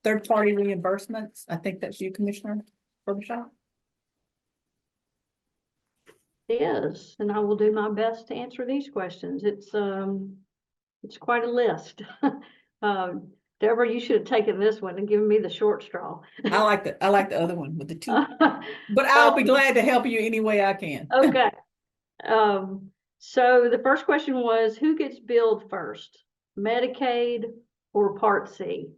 Third party reimbursements. I think that's you, Commissioner Burdeshaw. Is, and I will do my best to answer these questions. It's quite a list. Debra, you should have taken this one and given me the short straw. I like the other one with the two, but I'll be glad to help you any way I can. Okay. So the first question was, who gets billed first, Medicaid or Part C?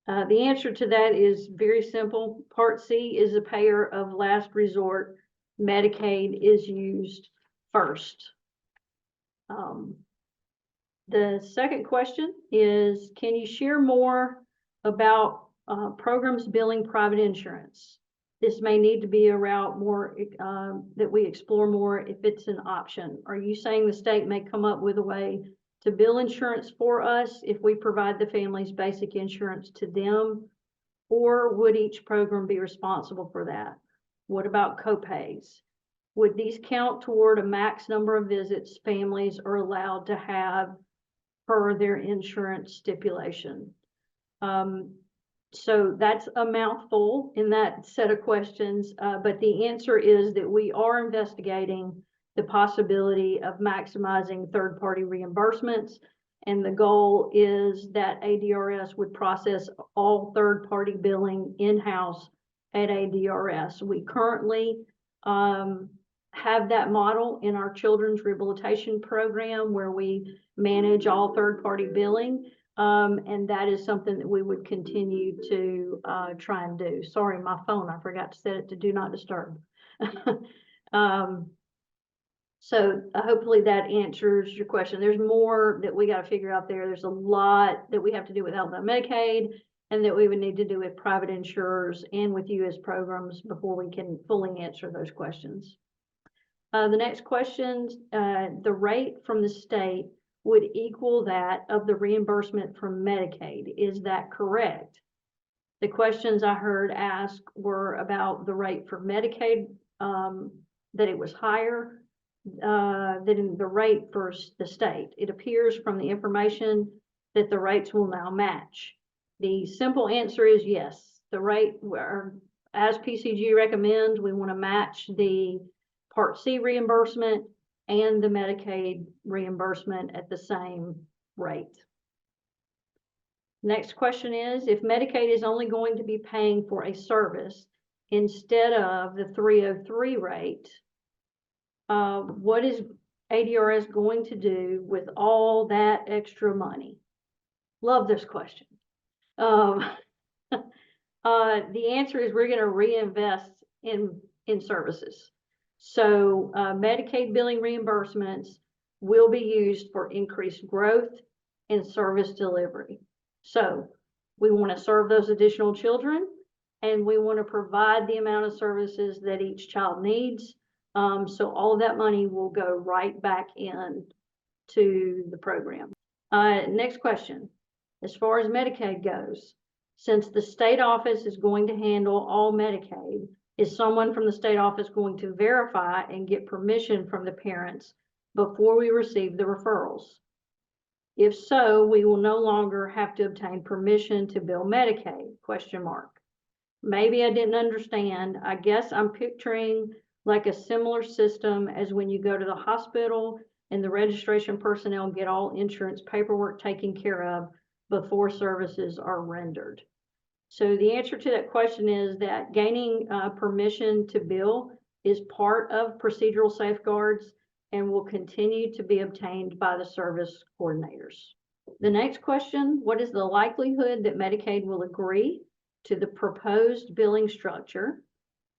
The answer to that is very simple. Part C is a payer of last resort. Medicaid is used first. The second question is, can you share more about programs billing private insurance? This may need to be a route more that we explore more if it's an option. Are you saying the state may come up with a way to bill insurance for us if we provide the family's basic insurance to them? Or would each program be responsible for that? What about copays? Would these count toward a max number of visits families are allowed to have per their insurance stipulation? So that's a mouthful in that set of questions, but the answer is that we are investigating the possibility of maximizing third-party reimbursements, and the goal is that ADRS would process all third-party billing in-house at ADRS. We currently have that model in our children's rehabilitation program where we manage all third-party billing. And that is something that we would continue to try and do. Sorry, my phone, I forgot to set it to do not disturb. So hopefully that answers your question. There's more that we got to figure out there. There's a lot that we have to do with Health and Medicaid and that we would need to do with private insurers and with US programs before we can fully answer those questions. The next question, the rate from the state would equal that of the reimbursement from Medicaid. Is that correct? The questions I heard asked were about the rate for Medicaid, that it was higher than the rate for the state. It appears from the information that the rates will now match. The simple answer is yes. The rate, as PCG recommends, we want to match the Part C reimbursement and the Medicaid reimbursement at the same rate. Next question is, if Medicaid is only going to be paying for a service instead of the 303 rate, what is ADRS going to do with all that extra money? Love this question. The answer is we're going to reinvest in services. So Medicaid billing reimbursements will be used for increased growth and service delivery. So we want to serve those additional children and we want to provide the amount of services that each child needs. So all of that money will go right back in to the program. Next question. As far as Medicaid goes, since the state office is going to handle all Medicaid, is someone from the state office going to verify and get permission from the parents before we receive the referrals? If so, we will no longer have to obtain permission to bill Medicaid, ? Maybe I didn't understand. I guess I'm picturing like a similar system as when you go to the hospital and the registration personnel get all insurance paperwork taken care of before services are rendered. So the answer to that question is that gaining permission to bill is part of procedural safeguards and will continue to be obtained by the service coordinators. The next question, what is the likelihood that Medicaid will agree to the proposed billing structure?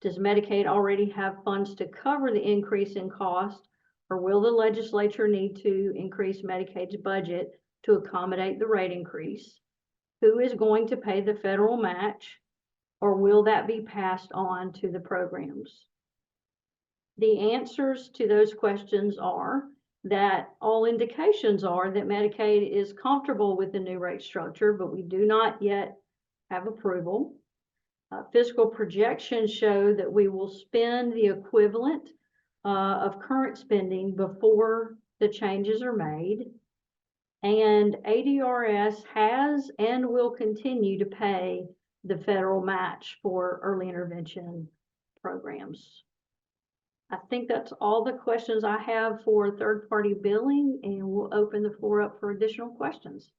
Does Medicaid already have funds to cover the increase in cost, or will the legislature need to increase Medicaid's budget to accommodate the rate increase? Who is going to pay the federal match, or will that be passed on to the programs? The answers to those questions are that all indications are that Medicaid is comfortable with the new rate structure, but we do not yet have approval. Fiscal projections show that we will spend the equivalent of current spending before the changes are made. And ADRS has and will continue to pay the federal match for early intervention programs. I think that's all the questions I have for third-party billing, and we'll open the floor up for additional questions.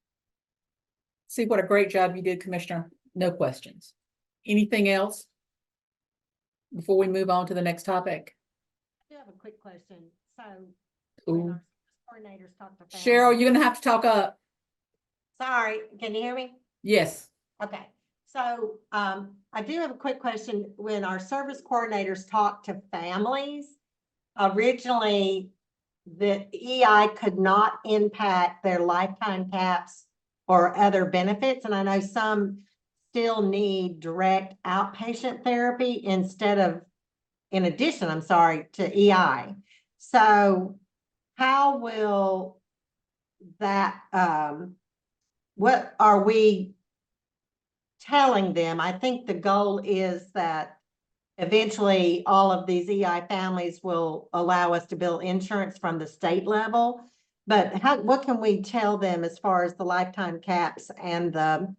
See what a great job you did, Commissioner. No questions. Anything else before we move on to the next topic? I do have a quick question. So Ooh. when our coordinators talk to families. Cheryl, you're gonna have to talk up. Sorry, can you hear me? Yes. Okay. So I do have a quick question. When our service coordinators talk to families, originally the EI could not impact their lifetime caps or other benefits. And I know some still need direct outpatient therapy instead of, in addition, I'm sorry, to EI. So how will that, what are we telling them? I think the goal is that eventually all of these EI families will allow us to bill insurance from the state level. But what can we tell them as far as the lifetime caps and the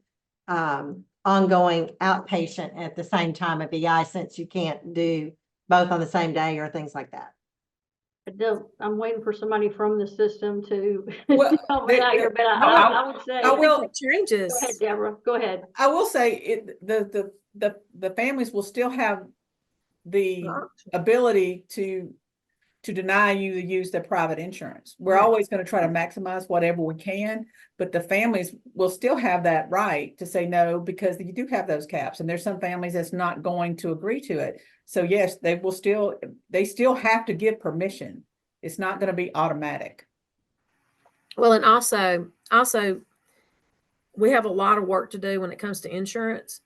ongoing outpatient at the same time of EI, since you can't do both on the same day or things like that? I'm waiting for somebody from the system to Well, help me out here, but I would say. I will. Changes. Go ahead, Deborah, go ahead. I will say the families will still have the ability to deny you the use of private insurance. We're Right. always going to try to maximize whatever we can, but the families will still have that right to say no, because you do have those caps, and there's some families that's not going to agree to it. So yes, they still have to give permission. It's not going to be automatic. Well, and also, we have a lot of work to do when it comes to insurance.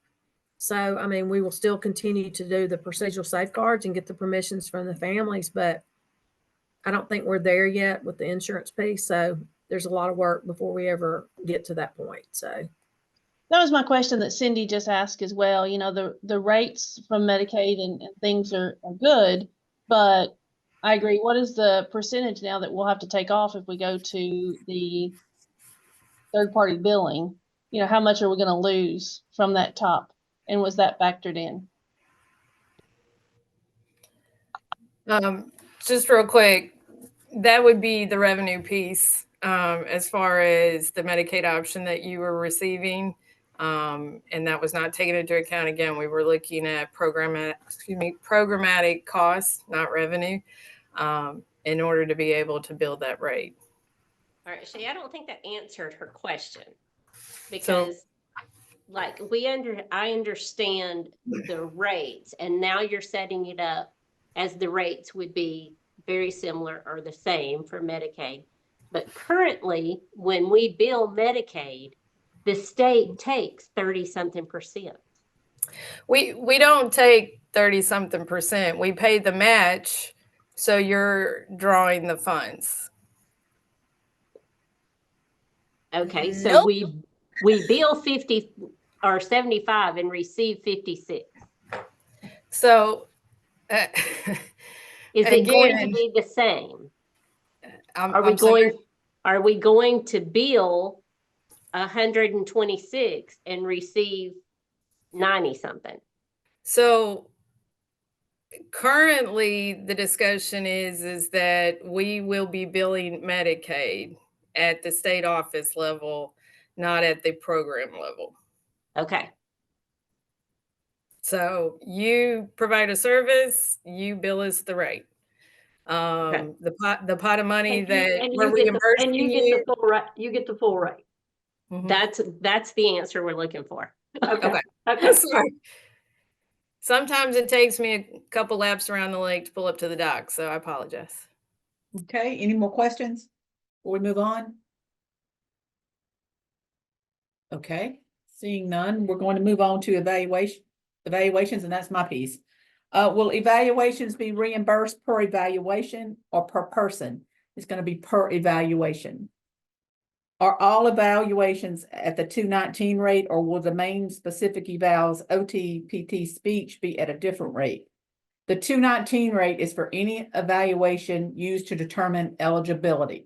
So, I mean, we will still continue to do the procedural safeguards and get the permissions from the families, but I don't think we're there yet with the insurance piece. So there's a lot of work before we ever get to that point. So that was my question that Cindy just asked as well. You know, the rates from Medicaid and things are good, but I agree. What is the percentage now that we'll have to take off if we go to the third party billing? You know, how much are we going to lose from that top? And was that factored in? Just real quick, that would be the revenue piece as far as the Medicaid option that you were receiving. And that was not taken into account. Again, we were looking at programmatic costs, not revenue, in order to be able to build that rate. All right, Shay, I don't think that answered her question, because I understand the rates, and now you're setting it up as the rates would be very similar or the same for Medicaid. But currently, when we bill Medicaid, the state takes 30-something%. We don't take 30-something%. We pay the match, so you're drawing the funds. Okay, so Nope. we bill 50 or 75 and receive 56. So Is it going to again, be the same? I'm Are sorry. we going to bill 126 and receive 90-something? So currently the discussion is that we will be billing Medicaid at the state office level, not at the program level. Okay. So you provide a service, you bill us the rate. Okay. The pot of money And that you we're get reimbursing you get the full rate. You get the full rate. Mhm. That's the answer we're looking for. Okay. Okay. Sorry. Sometimes it takes me a couple laps around the lake to pull up to the dock, so I apologize. Okay, any more questions before we move on? Okay, seeing none, we're going to move on to evaluations, and that's my piece. Will evaluations be reimbursed per evaluation or per person? It's going to be per evaluation. Are all evaluations at the 219 rate, or will the main specific evals, OT, PT, speech, be at a different rate? The 219 rate is for any evaluation used to determine eligibility.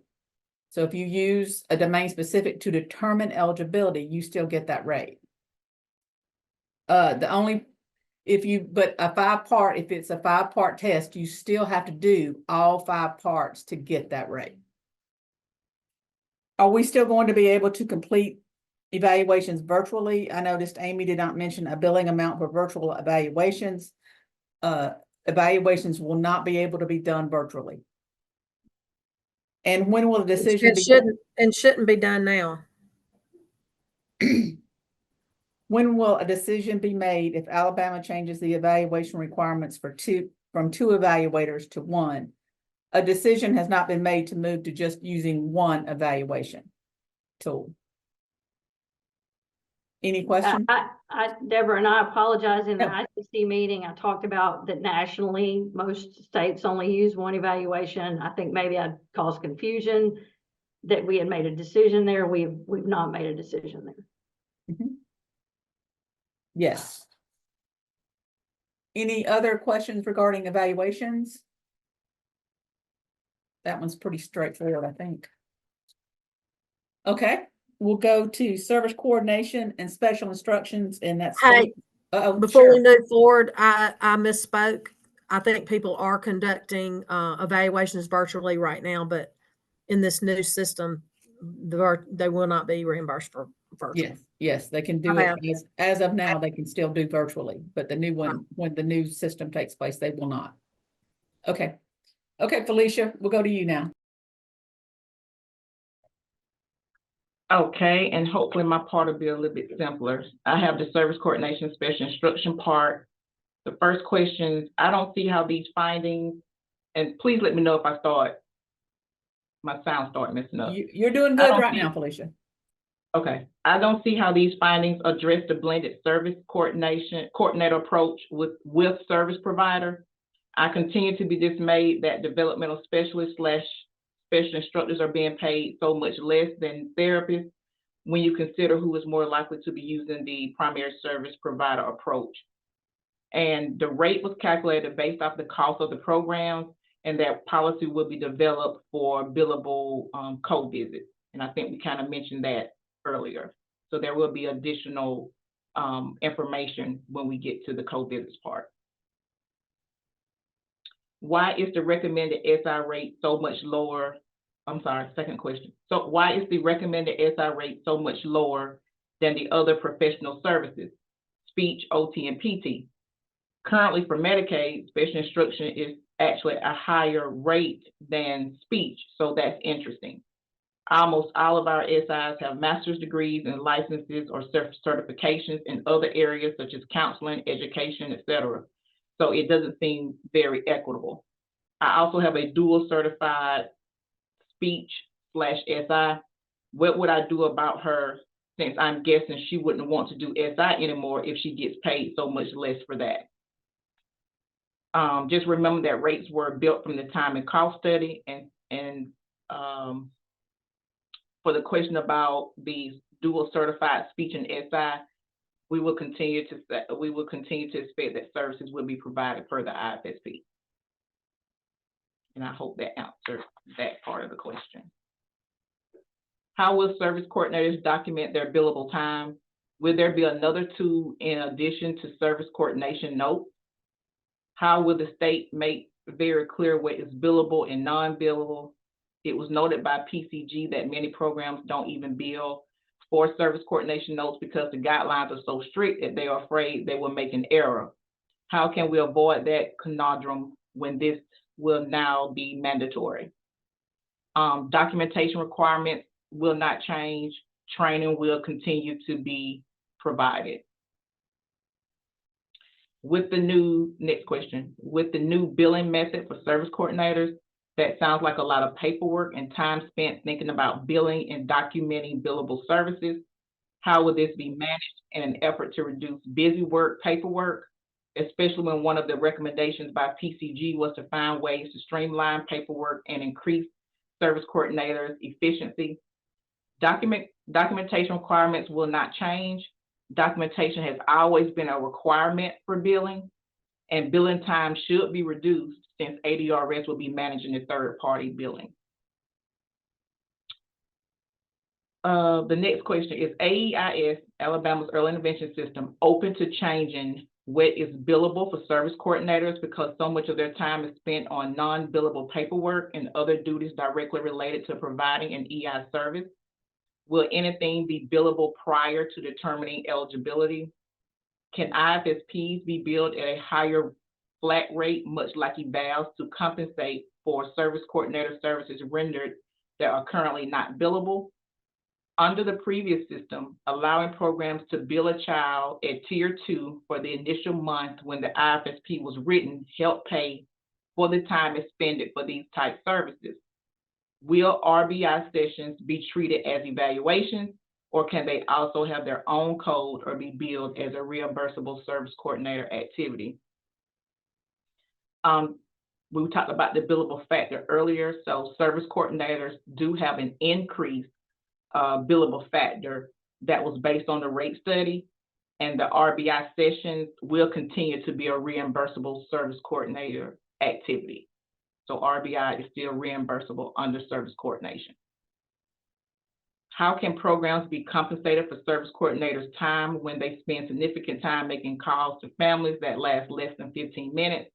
So if you use a domain specific to determine eligibility, you still get that rate. But if it's a 5-part test, you still have to do all 5 parts to get that rate. Are we still going to be able to complete evaluations virtually? I noticed Amy did not mention a billing amount for virtual evaluations. Evaluations will not be able to be done virtually. And when will the decision It be? shouldn't be done now. When will a decision be made if Alabama changes the evaluation requirements from 2 evaluators to 1? A decision has not been made to move to just using 1 evaluation tool. Any questions? Deborah, and I apologize, in the No. ICC meeting, I talked about that nationally, most states only use 1 evaluation. I think maybe I'd cause confusion that we had made a decision there. We've not made a decision there. Mhm. Yes. Any other questions regarding evaluations? That one's pretty straightforward, I think. Okay, we'll go to service coordination and special instructions, and that's. Hey, before we move forward, I misspoke. I think people are conducting evaluations virtually right now, but in this new system, they will not be reimbursed for virtual. Yes, they can do it as of now, they can still do virtually, but the new one, when the new system takes place, they will not. Okay, Felicia, we'll go to you now. Okay, and hopefully my part will be a little bit simpler. I have the service coordination special instruction part. The first question, I don't see how these findings, and please let me know if my sound start messing up. You're doing good right now, Felicia. Okay, I don't see how these findings address the blended service coordinator approach with service provider. I continue to be dismayed that developmental specialists / special instructors are being paid so much less than therapists when you consider who is more likely to be using the primary service provider approach. And the rate was calculated based off the cost of the programs, and that policy will be developed for billable co-visits. And I think we kind of mentioned that earlier. So there will be additional information when we get to the co-visits part. Why is the recommended SI rate so much lower? I'm sorry, second question. So why is the recommended SI rate so much lower than the other professional services, speech, OT, and PT? Currently for Medicaid, special instruction is actually a higher rate than speech, so that's interesting. Almost all of our SIs have master's degrees and licenses or certifications in other areas such as counseling, education, etc. So it doesn't seem very equitable. I also have a dual certified speech / SI. What would I do about her, since I'm guessing she wouldn't want to do SI anymore if she gets paid so much less for that? Just remember that rates were built from the time and cost study, and for the question about the dual certified speech and SI, we will continue to expect that services will be provided per the IFSP. And I hope that answered that part of the question. How will service coordinators document their billable time? Will there be another tool in addition to service coordination notes? How will the state make very clear what is billable and non-billable? It was noted by PCG that many programs don't even bill for service coordination notes because the guidelines are so strict that they are afraid they will make an error. How can we avoid that conundrum when this will now be mandatory? Documentation requirements will not change. Training will continue to be provided. With the new, next question, with the new billing method for service coordinators, that sounds like a lot of paperwork and time spent thinking about billing and documenting billable services. How will this be managed in an effort to reduce busy work paperwork, especially when one of the recommendations by PCG was to find ways to streamline paperwork and increase service coordinators' efficiency? Documentation requirements will not change. Documentation has always been a requirement for billing, and billing time should be reduced since ADRS will be managing the third-party billing. The next question is AEIS, Alabama's Early Intervention System, open to changing what is billable for service coordinators because so much of their time is spent on non-billable paperwork and other duties directly related to providing an EI service? Will anything be billable prior to determining eligibility? Can IFSPs be billed at a higher flat rate, much like evals, to compensate for service coordinator services rendered that are currently not billable? Under the previous system, allowing programs to bill a child at Tier 2 for the initial month when the IFSP was written helped pay for the time expended for these type services. Will RBI sessions be treated as evaluations, or can they also have their own code or be billed as a reimbursable service coordinator activity? We talked about the billable factor earlier, so service coordinators do have an increased billable factor that was based on the rate study, and the RBI sessions will continue to be a reimbursable service coordinator activity. So RBI is still reimbursable under service coordination. How can programs be compensated for service coordinators' time when they spend significant time making calls to families that last less than 15 minutes?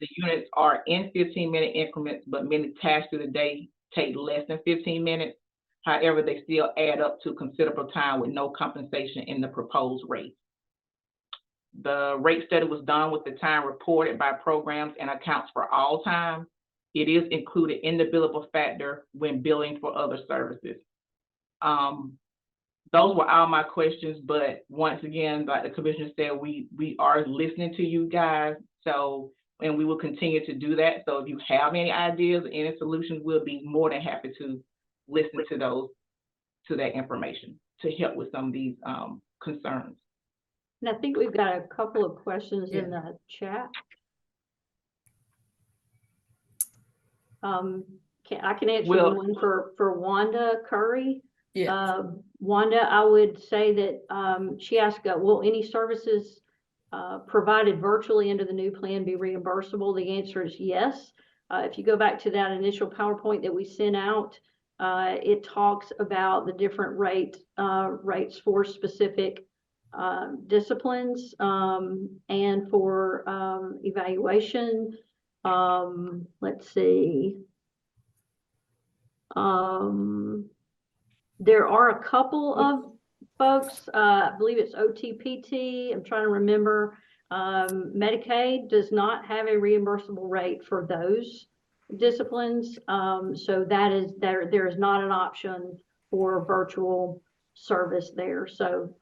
The units are in 15-minute increments, but many tasks through the day take less than 15 minutes. However, they still add up to considerable time with no compensation in the proposed rate. The rate study was done with the time reported by programs and accounts for all time. It is included in the billable factor when billing for other services. Those were all my questions, but once again, like the commissioner said, we are listening to you guys, so, and we will continue to do that. So if you have any ideas, any solutions, we'll be more than happy to listen to those, to that information to help with some of these concerns. And I think we've got a couple of questions in the chat. I can answer the one for Wanda Curry. Yeah. Wanda, I would say that she asked, will any services provided virtually under the new plan be reimbursable? The answer is yes. If you go back to that initial PowerPoint that we sent out, it talks about the different rates for specific disciplines and for evaluation. Let's see. There are a couple of folks, I believe it's OTPT, I'm trying to remember. Medicaid does not have a reimbursable rate for those disciplines. So that is, there is not an option for virtual service there. So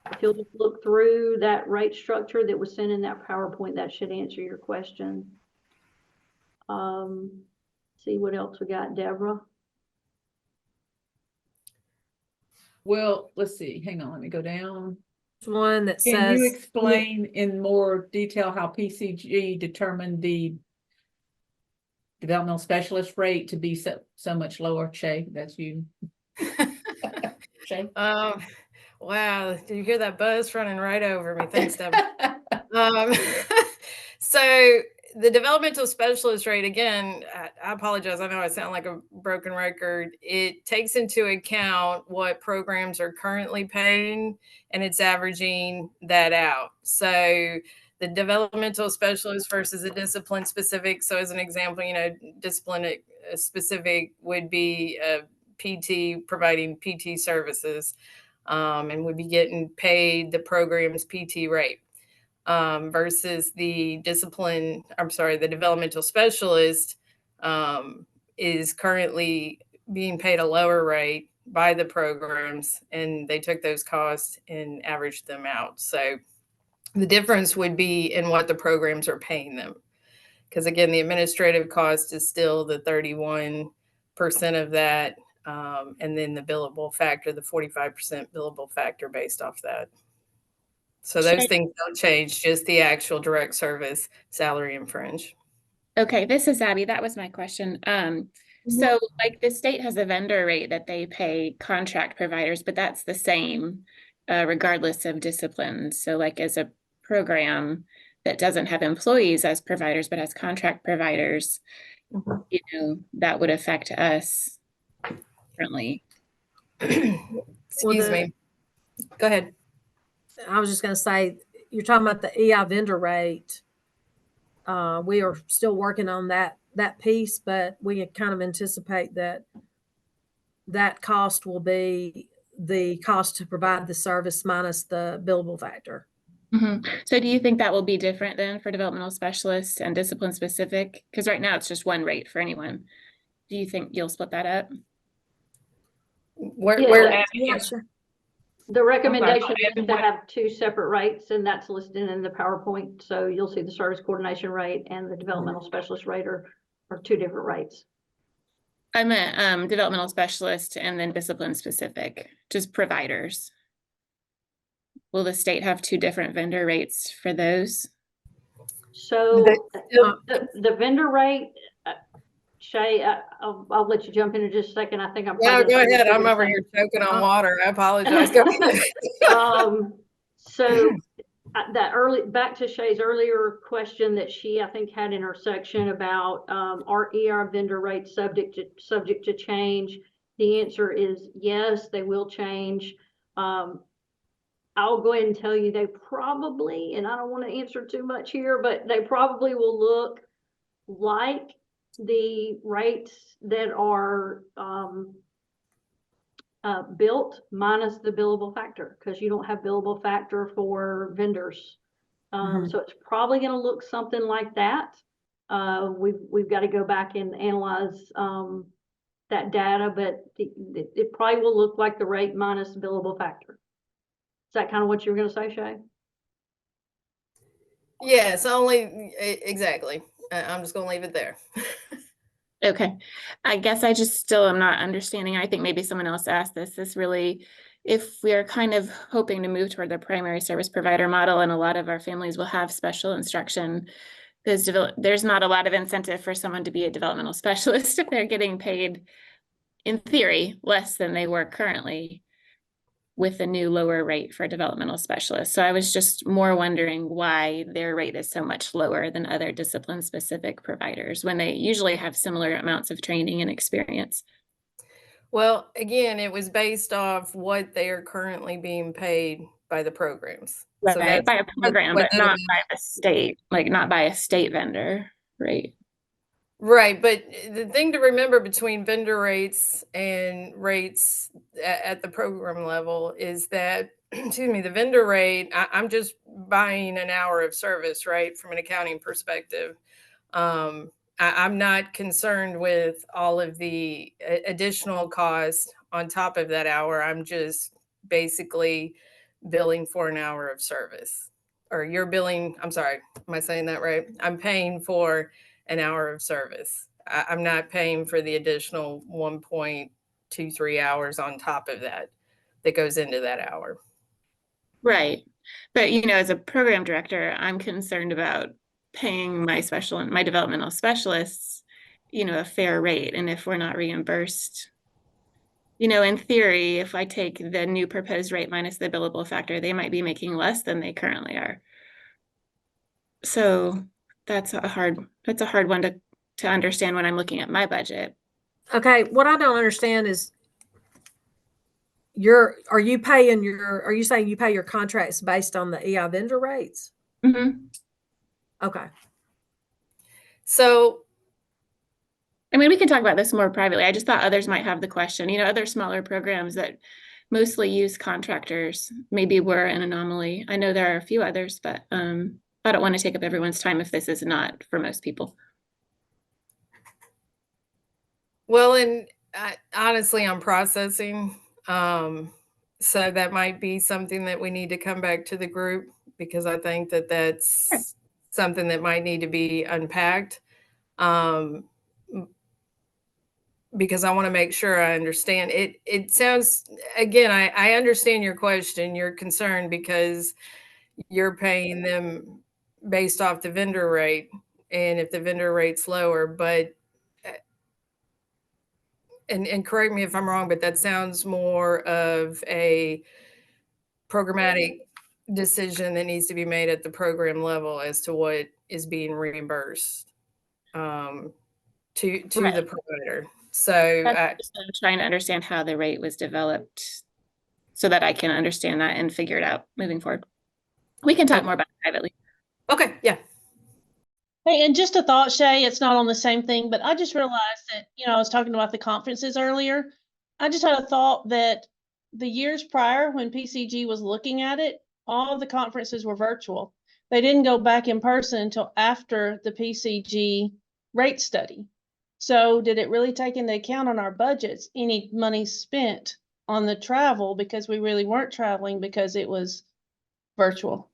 if you'll just look through that rate structure that was sent in that PowerPoint, that should answer your question. See what else we got, Deborah. Well, let's see. Hang on, let me go down. One that Can says, you explain in more detail how PCG determined the developmental specialist rate to be so much lower? Shay, that's you. Shay? Wow, did you hear that buzz running right over me? Thanks, Deborah. So the developmental specialist rate, again, I apologize. I know I sound like a broken record. It takes into account what programs are currently paying, and it's averaging that out. So the developmental specialist versus a discipline specific. So as an example, discipline specific would be a PT providing PT services, and would be getting paid the program's PT rate. Versus the developmental specialist is currently being paid a lower rate by the programs, and they took those costs and averaged them out. So the difference would be in what the programs are paying them. Because again, the administrative cost is still the 31% of that, and then the billable factor, the 45% billable factor based off that. So those things don't change, just the actual direct service salary and fringe. Okay, this is Abby. That was my question. So like the state has a vendor rate that they pay contract providers, but that's the same regardless of disciplines. So like as a program that doesn't have employees as providers, but has contract providers, that would affect us differently. Excuse me. Go ahead. I was just gonna say, you're talking about the EI vendor rate. We are still working on that piece, but we kind of anticipate that cost will be the cost to provide the service minus the billable factor. So do you think that will be different then for developmental specialists and discipline specific? Because right now it's just one rate for anyone. Do you think you'll split that up? Yeah, Yeah, sure. the recommendation is to have two separate rates, and that's listed in the PowerPoint. So you'll see the service coordination rate and the developmental specialist rate are two different rates. I meant developmental specialist and then discipline specific, just providers. Will the state have two different vendor rates for those? So the vendor rate, Shay, I'll let you jump in just a second. I think I'm. Yeah, go ahead. I'm over here choking on water. I apologize. Go ahead. So back to Shay's earlier question that she, I think, had in her section about are ER vendor rates subject to change? The answer is yes, they will change. I'll go ahead and tell you they probably, and I don't want to answer too much here, but they probably will look like the rates that are built minus the billable factor, because you don't have billable factor for vendors. So it's probably going to look something like that. We've got to go back and analyze that data, but it probably will look like the rate minus billable factor. Is that kind of what you were going to say, Shay? Yes, exactly. I'm just going to leave it there. Okay. I guess I just still am not understanding. I think maybe someone else asked this really, if we are kind of hoping to move toward the primary service provider model, and a lot of our families will have special instruction, there's not a lot of incentive for someone to be a developmental specialist if they're getting paid, in theory, less than they were currently with the new lower rate for developmental specialists. So I was just more wondering why their rate is so much lower than other discipline specific providers when they usually have similar amounts of training and experience. Well, again, it was based off what they are currently being paid by the programs. Right, So that's by a program, but not is. by the state, like not by a state vendor, right? Right, but the thing to remember between vendor rates and rates at the program level is that, excuse me, the vendor rate, I'm just buying an hour of service, right, from an accounting perspective. I'm not concerned with all of the additional costs on top of that hour. I'm just basically billing for an hour of service. Or you're billing, I'm sorry, am I saying that right? I'm paying for an hour of service. I'm not paying for the additional 1.23 hours on top of that goes into that hour. Right. But, as a program director, I'm concerned about paying my developmental specialists, a fair rate. And if we're not reimbursed, in theory, if I take the new proposed rate minus the billable factor, they might be making less than they currently are. So that's a hard one to understand when I'm looking at my budget. Okay, what I don't understand is are you saying you pay your contracts based on the EI vendor rates? Mm-hmm. Okay. So, I mean, we can talk about this more privately. I just thought others might have the question. Other smaller programs that mostly use contractors maybe were an anomaly. I know there are a few others, but I don't want to take up everyone's time if this is not for most people. well, and honestly, I'm processing. So that might be something that we need to come back to the group, because I think that that's something that might need to be unpacked. Because I want to make sure I understand it. It sounds, again, I understand your question, your concern, because you're paying them based off the vendor rate. And if the vendor rate's lower, but, and correct me if I'm wrong, but that sounds more of a programmatic decision that needs to be made at the program level as to what is being reimbursed to Right. the provider. So I'm trying to understand how the rate was developed so that I can understand that and figure it out moving forward. We can talk more about it privately. okay, yeah. Hey, and just a thought, Shay, it's not on the same thing, but I just realized that, I was talking about the conferences earlier. I just had a thought that the years prior when PCG was looking at it, all of the conferences were virtual. They didn't go back in person until after the PCG rate study. So did it really take into account on our budgets any money spent on the travel because we really weren't traveling because it was virtual?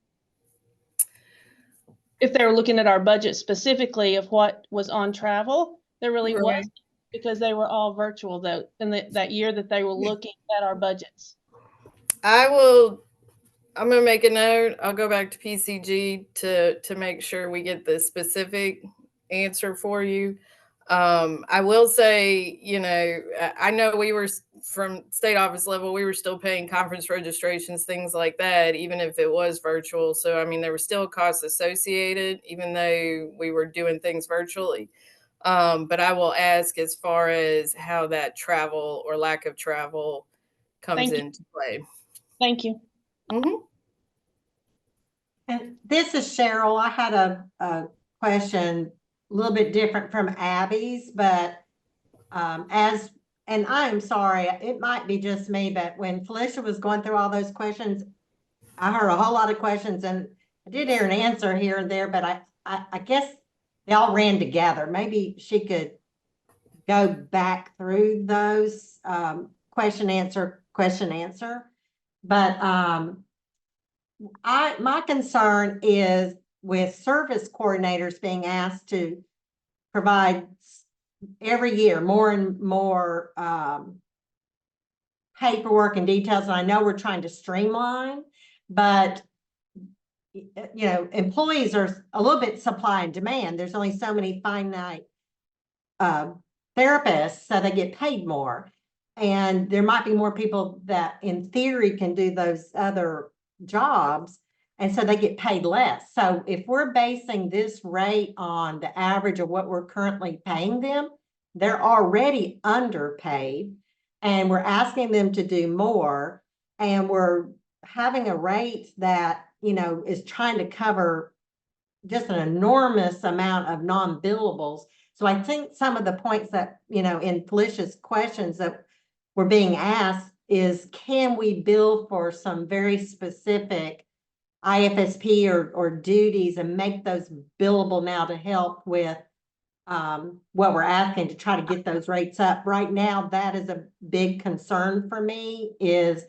If they were looking at our budget specifically of what was on travel, there really Right. wasn't, because they were all virtual though, in that year that they were looking at our budgets. I'm gonna make a note. I'll go back to PCG to make sure we get the specific answer for you. I will say, I know we were from state office level, we were still paying conference registrations, things like that, even if it was virtual. So, I mean, there were still costs associated, even though we were doing things virtually. But I will ask as far as how that travel or lack of travel comes into play. Thank you. Mm-hmm. And this is Cheryl. I had a question a little bit different from Abby's, but and I'm sorry, it might be just me, but when Felicia was going through all those questions, I heard a whole lot of questions, and I did hear an answer here and there, but I guess they all ran together. Maybe she could go back through those question answer. But my concern is with service coordinators being asked to provide every year more and more paperwork and details. And I know we're trying to streamline, but employees are a little bit supply and demand. There's only so many finite therapists, so they get paid more. And there might be more people that in theory can do those other jobs, and so they get paid less. So if we're basing this rate on the average of what we're currently paying them, they're already underpaid, and we're asking them to do more, and we're having a rate that is trying to cover just an enormous amount of non-billables. So I think some of the points that in Felicia's questions that were being asked is, can we bill for some very specific IFSP or duties and make those billable now to help with what we're asking to try to get those rates up. Right now, that is a big concern for me, is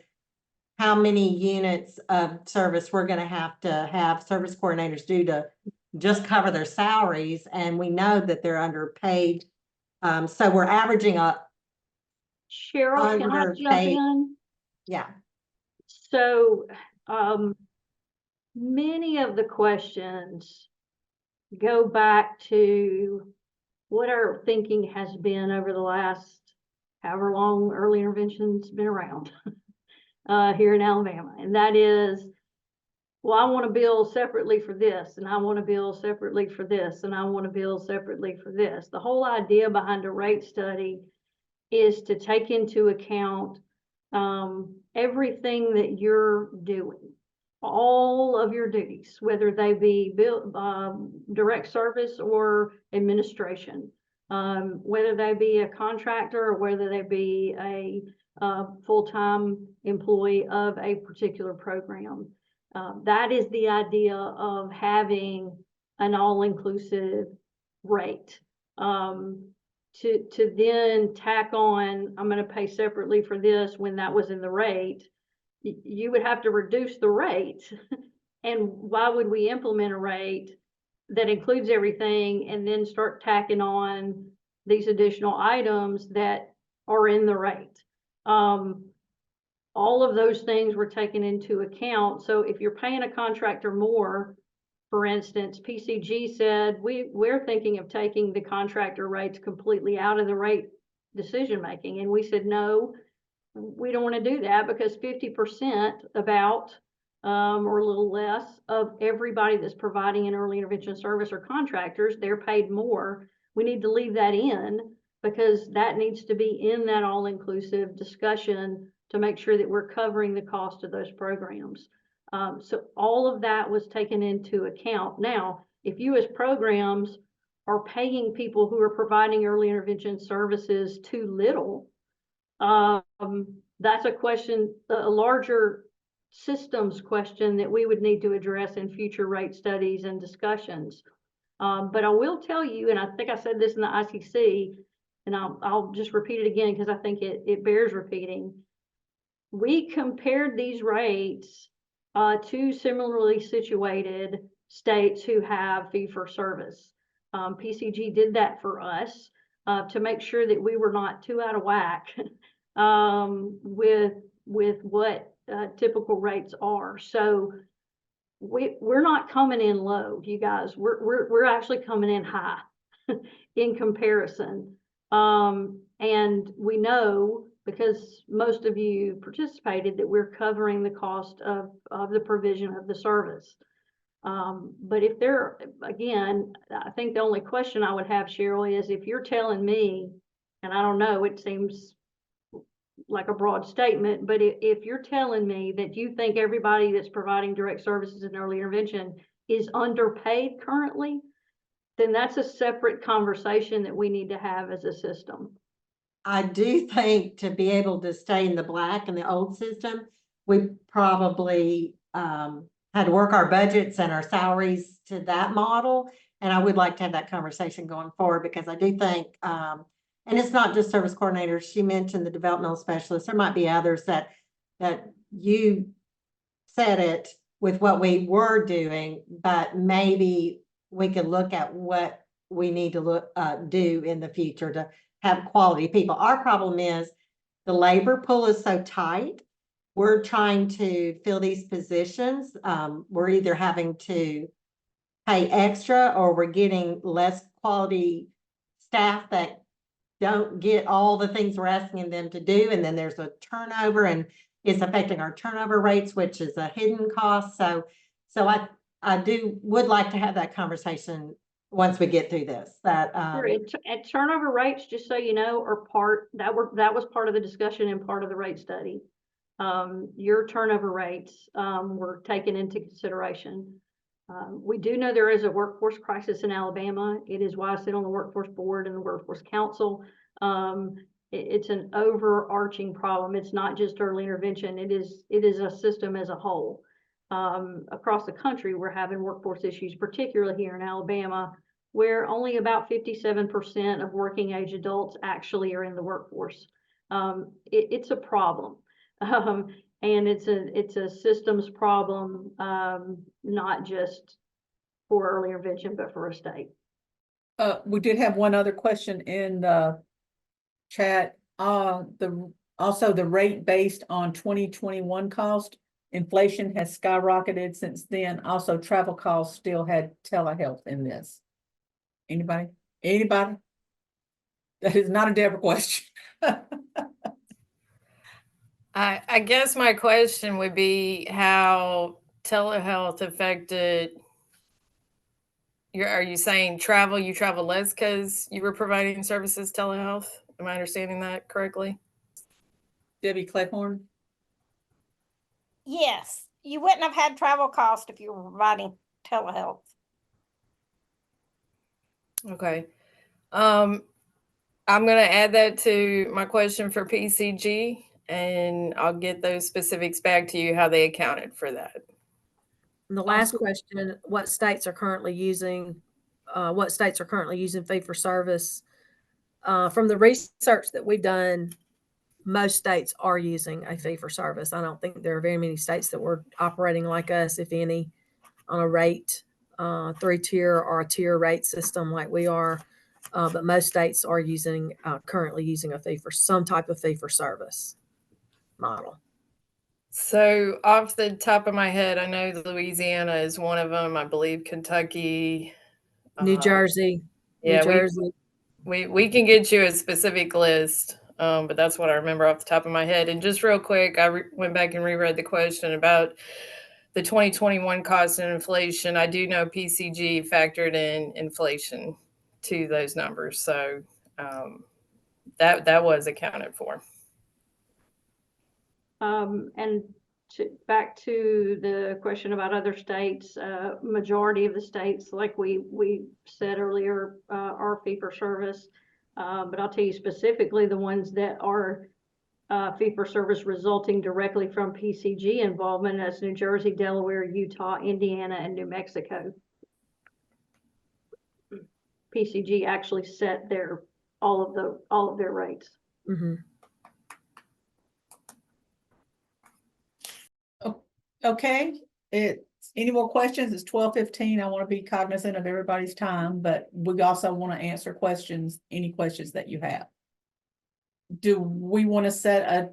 how many units of service we're going to have service coordinators do to just cover their salaries. And we know that they're underpaid. So we're averaging up. Cheryl, can I jump in? Yeah. So many of the questions go back to what our thinking has been over the last however long early intervention's been around here in Alabama. And that is, well, I want to bill separately for this, and I want to bill separately for this, and I want to bill separately for this. The whole idea behind a rate study is to take into account everything that you're doing, all of your duties, whether they be direct service or administration, whether they be a contractor or whether they be a full-time employee of a particular program. That is the idea of having an all-inclusive rate. To then tack on, I'm going to pay separately for this when that was in the rate, you would have to reduce the rate. And why would we implement a rate that includes everything and then start tacking on these additional items that are in the rate? All of those things were taken into account. So if you're paying a contractor more, for instance, PCG said, we're thinking of taking the contractor rates completely out of the rate decision-making. And we said, no, we don't want to do that, because 50% about, or a little less, of everybody that's providing an early intervention service or contractors, they're paid more. We need to leave that in because that needs to be in that all-inclusive discussion to make sure that we're covering the cost of those programs. So all of that was taken into account. Now, if you as programs are paying people who are providing early intervention services too little, that's a question, a larger systems question that we would need to address in future rate studies and discussions. But I will tell you, and I think I said this in the ICC, and I'll just repeat it again because I think it bears repeating. We compared these rates to similarly situated states who have fee-for-service. PCG did that for us to make sure that we were not too out of whack with what typical rates are. So we're not coming in low, you guys. We're actually coming in high in comparison. And we know, because most of you participated, that we're covering the cost of the provision of the service. But if there, again, I think the only question I would have, Cheryl, is if you're telling me, and I don't know, it seems like a broad statement, but if you're telling me that you think everybody that's providing direct services in early intervention is underpaid currently, then that's a separate conversation that we need to have as a system. I do think to be able to stay in the black in the old system, we probably had to work our budgets and our salaries to that model. And I would like to have that conversation going forward, because I do think, and it's not just service coordinators. She mentioned the developmental specialists. There might be others that you said it with what we were doing, but maybe we could look at what we need to do in the future to have quality people. Our problem is the labor pool is so tight. We're trying to fill these positions. We're either having to pay extra, or we're getting less quality staff that don't get all the things we're asking them to do. And then there's a turnover, and it's affecting our turnover rates, which is a hidden cost. So I would like to have that conversation once we get through this. That at turnover rates, just so you know, are that was part of the discussion and part of the rate study. Your turnover rates were taken into consideration. We do know there is a workforce crisis in Alabama. It is why I sit on the workforce board and the workforce council. It's an overarching problem. It's not just early intervention. It is a system as a whole. Across the country, we're having workforce issues, particularly here in Alabama, where only about 57% of working age adults actually are in the workforce. It's a problem. And it's a systems problem, not just for early intervention, but for a state. We did have one other question in the chat. Also the rate based on 2021 cost. Inflation has skyrocketed since then. Also, travel costs still had telehealth in this. Anybody? That is not a Debra question. I guess my question would be how telehealth affected are you saying you travel less because you were providing services telehealth? Am I understanding that correctly? Debbie Cleghorn? Yes, you wouldn't have had travel cost if you were providing telehealth. Okay. I'm going to add that to my question for PCG, and I'll get those specifics back to you, how they accounted for that. And the last question, what states are currently using fee for service? From the research that we've done, most states are using a fee for service. I don't think there are very many states that were operating like us, if any, on a rate, 3-tier or a tier rate system like we are. But most states are currently using some type of fee for service model. So off the top of my head, I know Louisiana is one of them. I believe Kentucky, New Jersey. Yeah, New Jersey. We can get you a specific list, but that's what I remember off the top of my head. And just real quick, I went back and reread the question about the 2021 cost and inflation. I do know PCG factored in inflation to those numbers. So that was accounted for. And back to the question about other states, majority of the states, like we said earlier, are fee for service. But I'll tell you specifically the ones that are fee for service resulting directly from PCG involvement. That's New Jersey, Delaware, Utah, Indiana, and New Mexico. PCG actually set all of their rates. Mm-hmm. Okay, any more questions? It's 12:15. I want to be cognizant of everybody's time, but we also want to answer questions, any questions that you have. Do we want to set a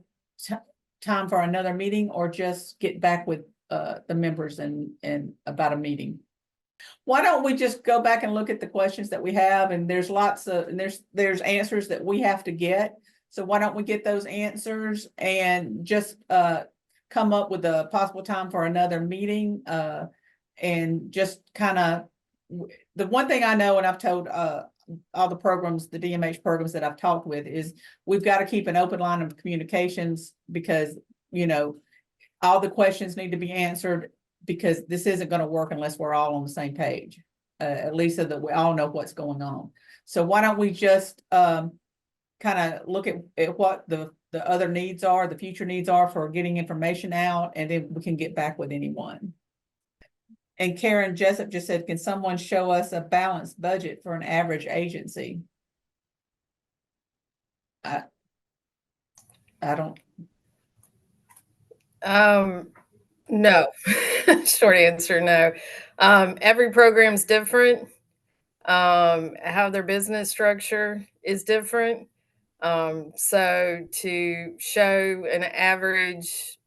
time for another meeting or just get back with the members and about a meeting? Why don't we just go back and look at the questions that we have, and there's lots of, and there's answers that we have to get. So why don't we get those answers and just come up with a possible time for another meeting, and just kind of, the one thing I know, and I've told all the programs, the DMH programs that I've talked with, is we've got to keep an open line of communications, because, you know, all the questions need to be answered, because this isn't going to work unless we're all on the same page, at least so that we all know what's going on. So why don't we just kind of look at what the other needs are, the future needs are for getting information out, and then we can get back with anyone. And Karen Jessup just said, can someone show us a balanced budget for an average agency? I don't. No, short answer, no. Every program's different. How their business structure is different. So to show an average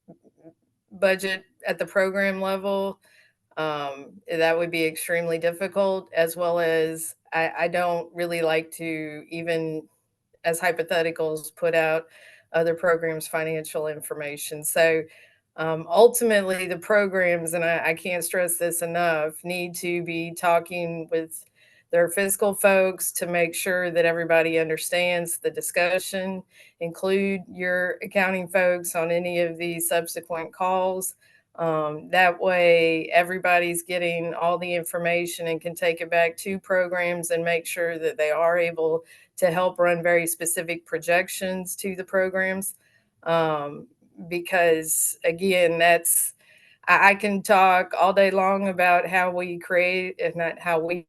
budget at the program level, that would be extremely difficult, as well as I don't really like to, even as hypotheticals, put out other programs' financial information. So ultimately, the programs, and I can't stress this enough, need to be talking with their fiscal folks to make sure that everybody understands the discussion. Include your accounting folks on any of the subsequent calls. That way, everybody's getting all the information and can take it back to programs and make sure that they are able to help run very specific projections to the programs. Because again, I can talk all day long about how we create, and not how we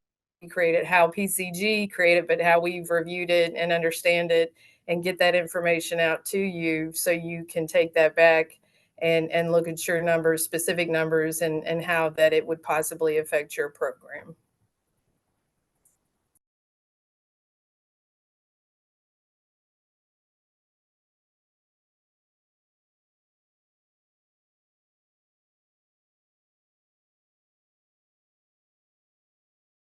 create it, how PCG created, but how we've reviewed it and understand it and get that information out to you, so you can take that back and look at your numbers, specific numbers, and how that it would possibly affect your program.